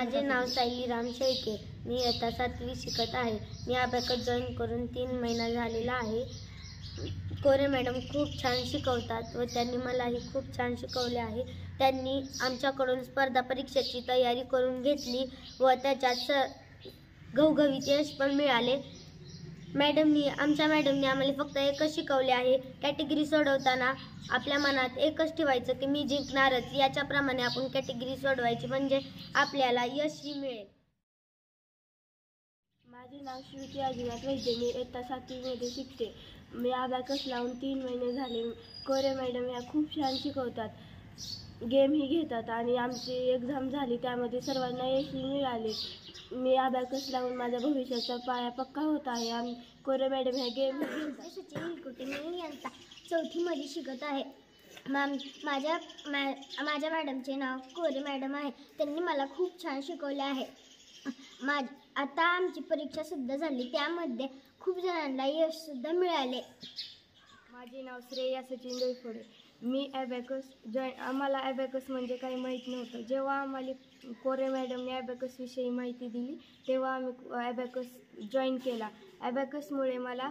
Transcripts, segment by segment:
माझे नाव सायली राम शेळके। मी इयत्ता 7वी शिकत आहे। मी अबॅकस जॉईन करून 3 महिना झालेला आहे। कोरे मॅडम खूप छान शिकवतात व त्यांनी मलाही खूप छान शिकवले आहे। त्यांनी आमच्याकडून स्पर्धा परीक्षेची तयारी करून घेतली व त्याच्यात घवघवीत यश पण मिळाले। आमच्या मॅडमनी आम्हाला फक्त एकच शिकवले आहे, कॅटेगरी सोडवताना आपल्या मनात एकच ठेवायचं की मी जिंकणारच। याच्याप्रमाणे आपण कॅटेगरी सोडवायची म्हणजे आपल्याला यशही मिळेल। माझे नाव श्रुती अजिनाथ वैद्य। मी इयत्ता 7वी मध्ये शिकते। मी अबॅकस लावून 3 महिने झाले। कोरे मॅडम ह्या खूप छान शिकवतात, गेमही घेतात आणि आमची एक्झाम झाली त्यामध्ये सर्वांना यशही मिळाले। मी अबॅकस लावून माझ्या भविष्याचा पाया पक्का होत आहे। कोरे मॅडम ह्या गेम सचिन हिलकुटे। मी इयत्ता 4थी मध्ये शिकत आहे। माझ्या मॅडमचे नाव कोरे मॅडम आहे। त्यांनी मला खूप छान शिकवले आहे। आता आमची परीक्षा सुद्धा झाली, त्यामध्ये खूप जणांना यश सुद्धा मिळाले। माझे नाव श्रेया सचिन डोईफोडे। मी आम्हाला अबॅकस म्हणजे काही माहीत नव्हतं। जेव्हा आम्हाला कोरे मॅडमने अबॅकसविषयी माहिती दिली तेव्हा आम्ही अबॅकस जॉईन केला। अबॅकसमुळे मला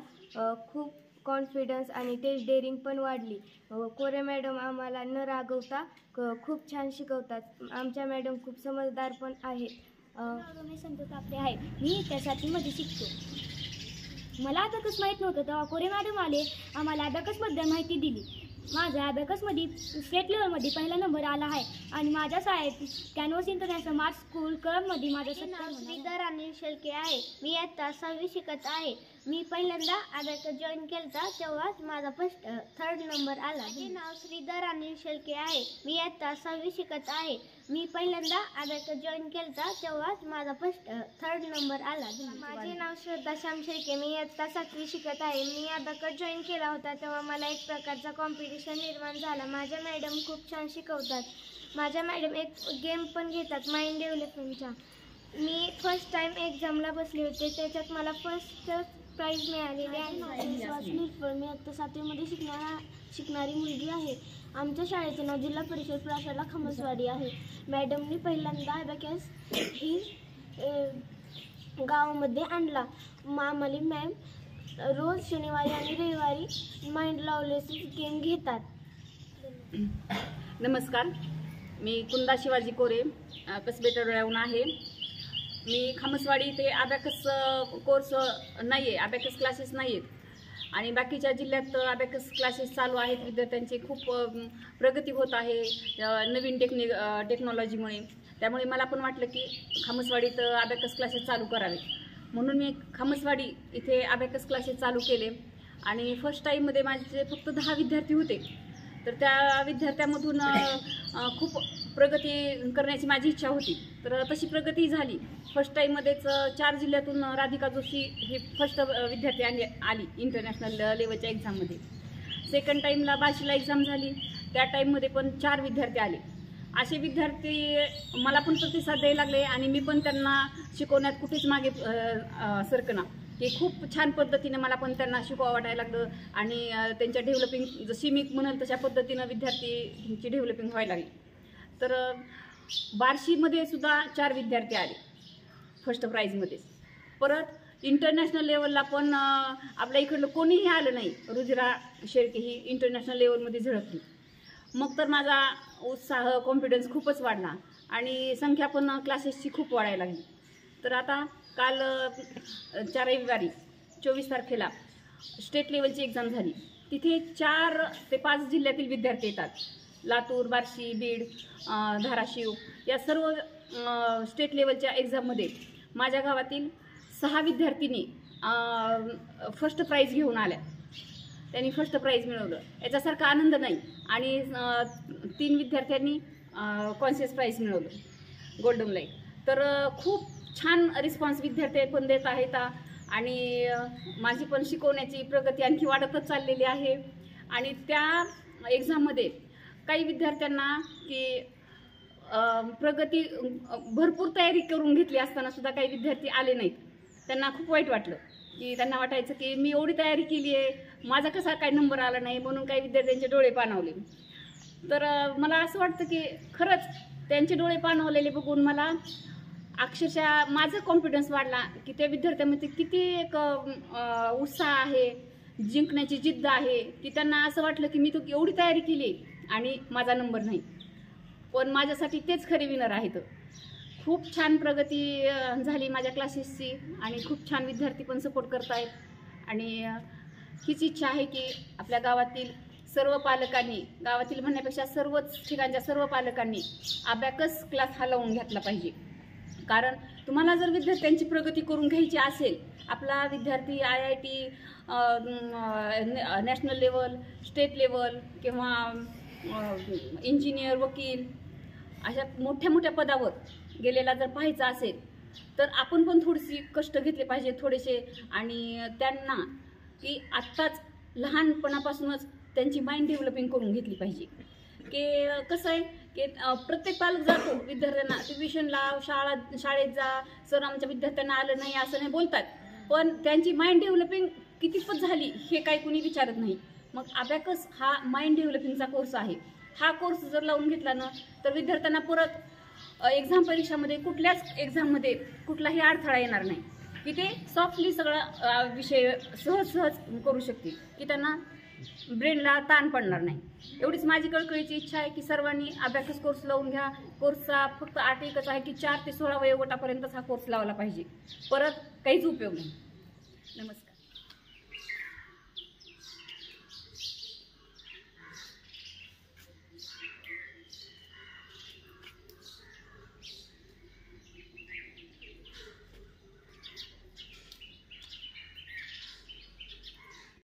खूप कॉन्फिडन्स आणि टेस्ट डेअरिंग पण वाढली। कोरे मॅडम आम्हाला न रागवता खूप छान शिकवतात। आमच्या मॅडम खूप समजदार पण आहेत। मी संतोष कापडे आहे। मी इयत्ता 7वी मध्ये शिकतो। मला अबॅकस माहीत नव्हतं तेव्हा कोरे मॅडम आले, आम्हाला अबॅकसबद्दल माहिती दिली। माझा अबॅकसमध्ये स्टेट लेवलमध्ये पहिला नंबर आला आहे आणि माझ्या शाळेत कॅनव्हास इंटरनॅशनल मार्च स्कूल क्लबमध्ये माझं नाव श्रीधर अनिल शेळके आहे। मी इयत्ता 6वी शिकत आहे। मी पहिल्यांदा अबॅकस जॉईन केला तेव्हाच माझा थर्ड नंबर आला। माझे नाव श्रीधर अनिल शेळके आहे। मी इयत्ता 6वी शिकत आहे। मी पहिल्यांदा अबॅकस जॉईन केला तेव्हाच माझा थर्ड नंबर आला। माझे नाव श्रद्धा श्याम शेळके। मी इयत्ता 7वी शिकत आहे। मी अबॅकस जॉईन केला होता तेव्हा मला एक प्रकारचा कॉम्पिटिशन निर्माण झाला। माझ्या मॅडम खूप छान शिकवतात। माझ्या मॅडम एक गेम पण घेतात माइंड डेव्हलपमेंटचा। मी फर्स्ट टाइम एक्झामला बसले होते, त्याच्यात मला फर्स्ट प्राईज मिळालेली आहे। मी इयत्ता 7वी मध्ये शिकणारी मुलगी आहे। आमच्या शाळेचं नाव जिल्हा परिषद प्राशाला खमसवाडी आहे। मॅडमनी पहिल्यांदा अबॅकस ही गावामध्ये आणला। आम्हाला मॅम रोज शनिवारी आणि रविवारी माइंड लावलेचे गेम घेतात। नमस्कार, मी कुंदा शिवाजी कोरे कसबे तळोळ्याहून आहे। मी खमसवाडी इथे अबॅकस कोर्स नाही आहे, अबॅकस क्लासेस नाही आहेत आणि बाकीच्या जिल्ह्यात अबॅकस क्लासेस चालू आहेत। विद्यार्थ्यांची खूप प्रगती होत आहे नवीन टेक्नॉलॉजीमुळे। त्यामुळे मला पण वाटलं की खमसवाडीत अबॅकस क्लासेस चालू करावे, म्हणून मी खमसवाडी इथे अबॅकस क्लासेस चालू केले। आणि फर्स्ट टाईममध्ये माझे फक्त 10 विद्यार्थी होते, तर त्या विद्यार्थ्यांमधून खूप प्रगती करण्याची माझी इच्छा होती, तर तशी प्रगती झाली। फर्स्ट टाईममध्येच 4 जिल्ह्यातून राधिका जोशी ही फर्स्ट विद्यार्थी आली इंटरनॅशनल लेवलच्या एक्झाममध्ये। सेकंड टाईमला बार्शीला एक्झाम झाली, त्या टाईममध्ये पण 4 विद्यार्थी आले। असे विद्यार्थी मला पण प्रतिसाद द्यायला लागले आणि मी पण त्यांना शिकवण्यात कुठेच मागे सरकना, की खूप छान पद्धतीने मला पण त्यांना शिकवावं वाटायला लागलं आणि त्यांच्या डेव्हलपिंग जशी मी म्हणाल तशा पद्धतीनं विद्यार्थींची डेव्हलपिंग व्हायला लागली। तर बार्शीमध्ये सुद्धा 4 विद्यार्थी आले फर्स्ट प्राईजमध्ये। परत इंटरनॅशनल लेवलला पण आपल्या इकडलं कोणीही आलं नाही। रुजिरा शेळके ही इंटरनॅशनल लेवलमध्ये झळकली। मग तर माझा उत्साह कॉन्फिडन्स खूपच वाढला आणि संख्या पण क्लासेसची खूप वाढायला लागली। तर आता काल 4 रविवारी 24 तारखेला स्टेट लेवलची एक्झाम झाली। तिथे 4 ते 5 जिल्ह्यातील विद्यार्थी येतात। लातूर, बार्शी, बीड, धाराशिव या सर्व स्टेट लेवलच्या एक्झाममध्ये माझ्या गावातील 6 विद्यार्थिनी फर्स्ट प्राईज घेऊन आल्या। त्यांनी फर्स्ट प्राईज मिळवलं, याच्यासारखा आनंद नाही। आणि 3 विद्यार्थ्यांनी कॉन्शियस प्राईज मिळवलं गोल्डन लाईट। तर खूप छान रिस्पॉन्स विद्यार्थी पण देत आहेत आणि माझी पण शिकवण्याची प्रगती आणखी वाढतच चाललेली आहे। आणि त्या एक्झाममध्ये काही विद्यार्थ्यांना की प्रगती भरपूर तयारी करून घेतली असताना सुद्धा काही विद्यार्थी आले नाहीत। त्यांना खूप वाईट वाटलं, की त्यांना वाटायचं की मी एवढी तयारी केली आहे, माझा कसा काय नंबर आला नाही, म्हणून काही विद्यार्थ्यांचे डोळे पाणावले। तर मला असं वाटतं की खरंच त्यांचे डोळे पाणावलेले बघून मला अक्षरशः माझा कॉन्फिडन्स वाढला की त्या विद्यार्थ्यांमध्ये किती एक उत्साह आहे, जिंकण्याची जिद्द आहे, की त्यांना असं वाटलं की मी तो एवढी तयारी केली आणि माझा नंबर नाही, पण माझ्यासाठी तेच खरे विनर आहेत. खूप छान प्रगती झाली माझ्या क्लासेसची आणि खूप छान विद्यार्थी पण सपोर्ट करत आहेत. आणि हीच इच्छा आहे की आपल्या गावातील सर्व पालकांनी, गावातील म्हणण्यापेक्षा सर्वच ठिकाणच्या सर्व पालकांनी अबॅकस क्लास हा लावून घेतला पाहिजे. कारण तुम्हाला जर विद्यार्थ्यांची प्रगती करून घ्यायची असेल, आपला विद्यार्थी IIT, national level, state level किंवा इंजिनियर, वकील अशा मोठ्या मोठ्या पदावर गेलेला जर पाहायचा असेल तर आपण पण थोडीशी कष्ट घेतले पाहिजे थोडेसे. आणि त्यांना की आत्ताच लहानपणापासूनच त्यांची माइंड डेव्हलपिंग करून घेतली पाहिजे. की कसं आहे की प्रत्येक पालक जातो विद्यार्थ्यांना ट्युशन लाव, शाळेत जा, सर आमच्या विद्यार्थ्यांना आलं नाही असं नाही बोलतात, पण त्यांची माइंड डेव्हलपिंग कितीपत झाली हे काही कुणी विचारत नाही. मग अबॅकस हा माइंड डेव्हलपिंगचा कोर्स आहे. हा कोर्स जर लावून घेतला ना तर विद्यार्थ्यांना परत एक्झाम परीक्षामध्ये कुठल्याच एक्झाममध्ये कुठलाही अडथळा येणार नाही, की ते सॉफ्टली सगळा विषय सहज करू शकतील, की त्यांना ब्रेनला ताण पडणार नाही. एवढीच माझी कळकळीची इच्छा आहे की सर्वांनी अबॅकस कोर्स लावून घ्या. कोर्सचा फक्त अट एकच आहे की 4 ते 16 वयोगटापर्यंतच हा कोर्स लावला पाहिजे, परत काहीच उपयोग नाही. नमस्कार.